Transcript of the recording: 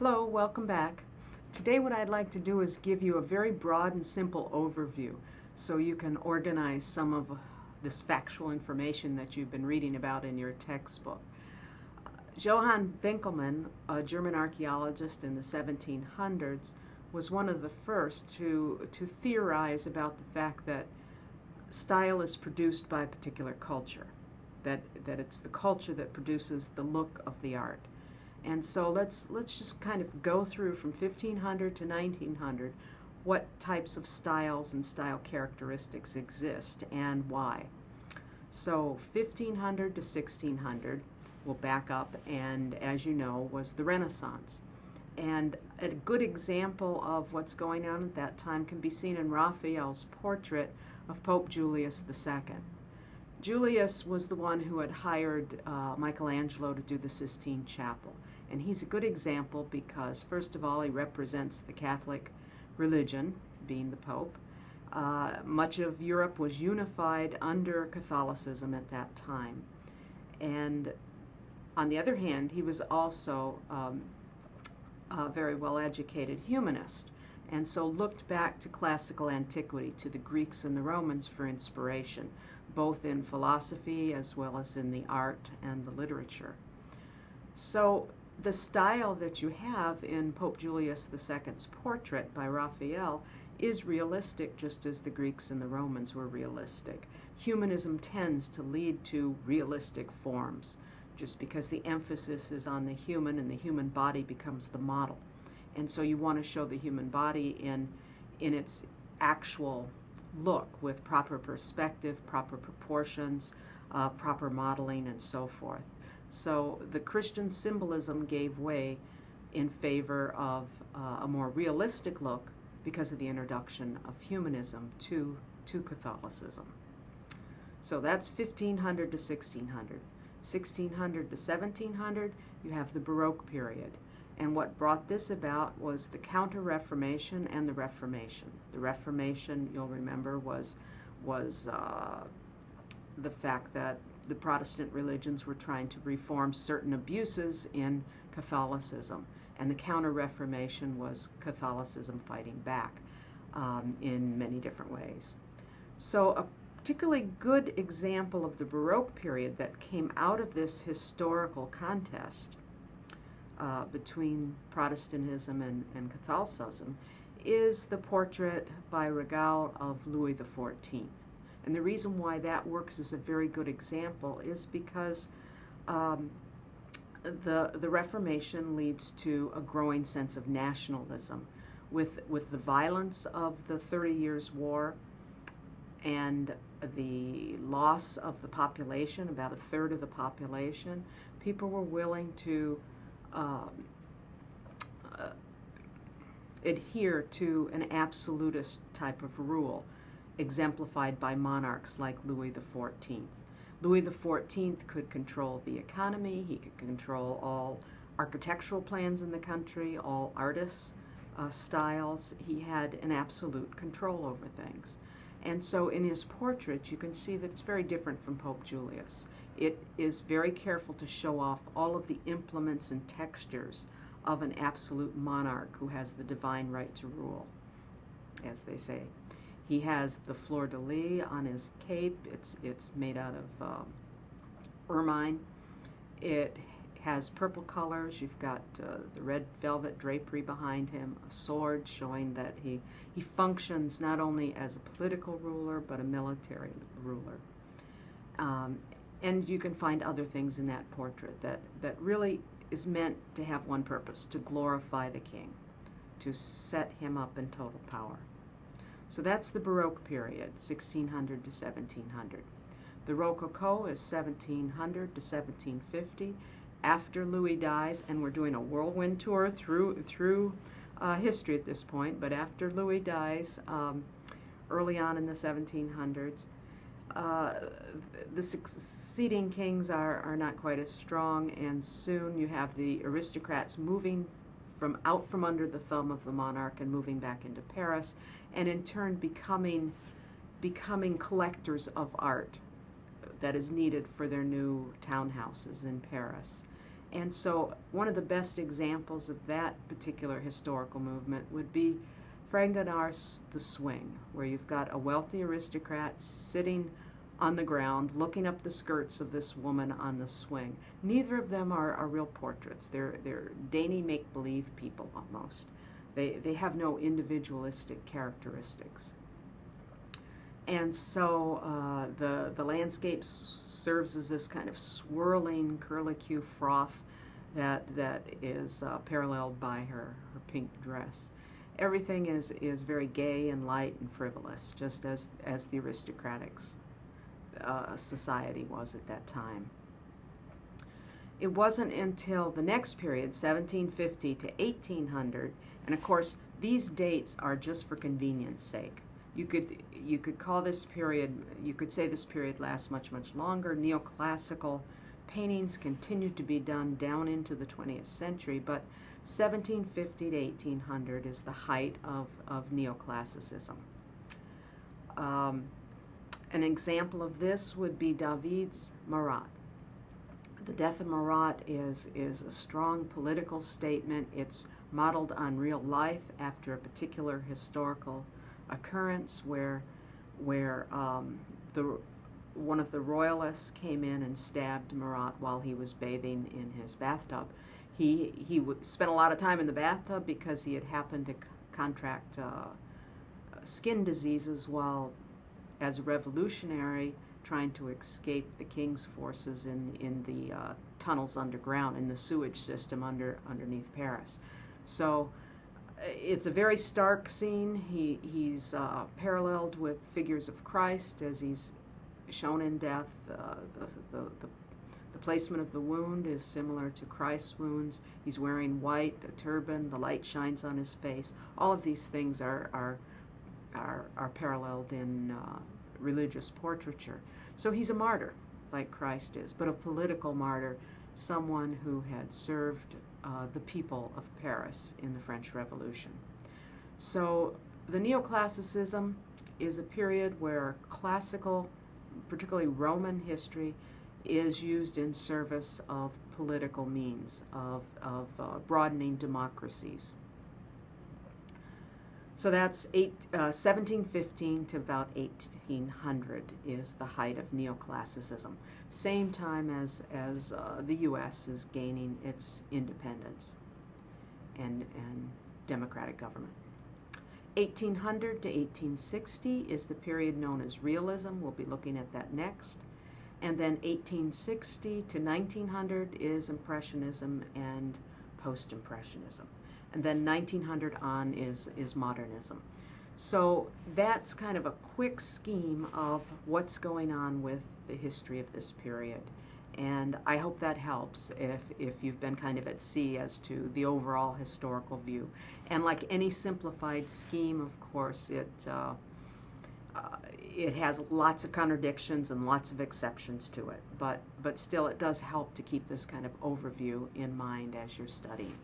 Hello, welcome back. Today what I'd like to do is give you a very broad and simple overview so you can organize some of this factual information that you've been reading about in your textbook. Johann Winckelmann, a German archaeologist in the 1700s, was one of the first to theorize about the fact that style is produced by a particular culture, that it's the culture that produces the look of the art. And so let's just kind of go through from 1500 to 1900 what types of styles and style characteristics exist and why. So 1500 to 1600, we'll back up, and as you know, was the Renaissance. And a good example of what's going on at that time can be seen in Raphael's portrait of Pope Julius II. Julius was the one who had hired Michelangelo to do the Sistine Chapel. And he's a good example because, first of all, he represents the Catholic religion, being the Pope. Much of Europe was unified under Catholicism at that time. And on the other hand, he was also a very well-educated humanist, and so looked back to classical antiquity, to the Greeks and the Romans for inspiration, both in philosophy as well as in the art and the literature. So the style that you have in Pope Julius II's portrait by Raphael is realistic, just as the Greeks and the Romans were realistic. Humanism tends to lead to realistic forms, just because the emphasis is on the human and the human body becomes the model. And so you want to show the human body in its actual look, with proper perspective, proper proportions, proper modeling, and so forth. So the Christian symbolism gave way in favor of a more realistic look because of the introduction of humanism to Catholicism. So that's 1500 to 1600. 1600 to 1700, you have the Baroque period. And what brought this about was the Counter-Reformation and the Reformation. The Reformation, you'll remember, was the fact that the Protestant religions were trying to reform certain abuses in Catholicism. And the Counter-Reformation was Catholicism fighting back in many different ways. So a particularly good example of the Baroque period that came out of this historical contest between Protestantism and Catholicism is the portrait by Regal of Louis XIV. And the reason why that works as a very good example is because the Reformation leads to a growing sense of nationalism. With the violence of the 30 Years' War and the loss of the population, about a third of the population, people were willing to adhere to an absolutist type of rule, exemplified by monarchs like Louis XIV. Louis XIV could control the economy, he could control all architectural plans in the country, all artists' styles. He had an absolute control over things. And so in his portrait, you can see that it's very different from Pope Julius. It is very careful to show off all of the implements and textures of an absolute monarch who has the divine right to rule, as they say. He has the fleur-de-lis on his cape. It's made out of ermine. It has purple colors. You've got the red velvet drapery behind him, a sword showing that he functions not only as a political ruler but a military ruler. And you can find other things in that portrait that really is meant to have one purpose: to glorify the king, to set him up in total power. So that's the Baroque period, 1600 to 1700. The Rococo is 1700 to 1750. After Louis dies, and we're doing a whirlwind tour through history at this point, but after Louis dies, early on in the 1700s, the succeeding kings are not quite as strong, and soon you have the aristocrats moving out from under the thumb of the monarch and moving back into Paris, and in turn becoming collectors of art that is needed for their new townhouses in Paris. And so one of the best examples of that particular historical movement would be Fragonard's The Swing, where you've got a wealthy aristocrat sitting on the ground looking up the skirts of this woman on the swing. Neither of them are real portraits. They're dainty make-believe people almost. They have no individualistic characteristics. And so the landscape serves as this kind of swirling curlicue froth that is paralleled by her pink dress. Everything is very gay and light and frivolous, just as the aristocratics society was at that time. It wasn't until the next period, 1750 to 1800, and of course these dates are just for convenience sake. You could call this period, you could say this period lasts much longer. Neoclassical paintings continued to be done down into the 20th century, but 1750 to 1800 is the height of neoclassicism. An example of this would be David's Marat. The Death of Marat is a strong political statement. It's modeled on real life after a particular historical occurrence where one of the royalists came in and stabbed Marat while he was bathing in his bathtub. He spent a lot of time in the bathtub because he had happened to contract skin diseases while, as a revolutionary, trying to escape the king's forces in the tunnels underground, in the sewage system underneath Paris. So it's a very stark scene. He's paralleled with figures of Christ as he's shown in death. The placement of the wound is similar to Christ's wounds. He's wearing white, a turban, the light shines on his face. All of these things are paralleled in religious portraiture. So he's a martyr, like Christ is, but a political martyr, someone who had served the people of Paris in the French Revolution. So the Neoclassicism is a period where classical, particularly Roman history, is used in service of political means, of broadening democracies. So that's 1715 to about 1800 is the height of neoclassicism. Same time as the U.S. is gaining its independence and democratic government. 1800 to 1860 is the period known as realism. We'll be looking at that next. And then 1860 to 1900 is Impressionism and Post-Impressionism. And then 1900 on is modernism. So that's kind of a quick scheme of what's going on with the history of this period. And I hope that helps if you've been kind of at sea as to the overall historical view. And like any simplified scheme, of course, it has lots of contradictions and lots of exceptions to it. But still, it does help to keep this kind of overview in mind as you're studying.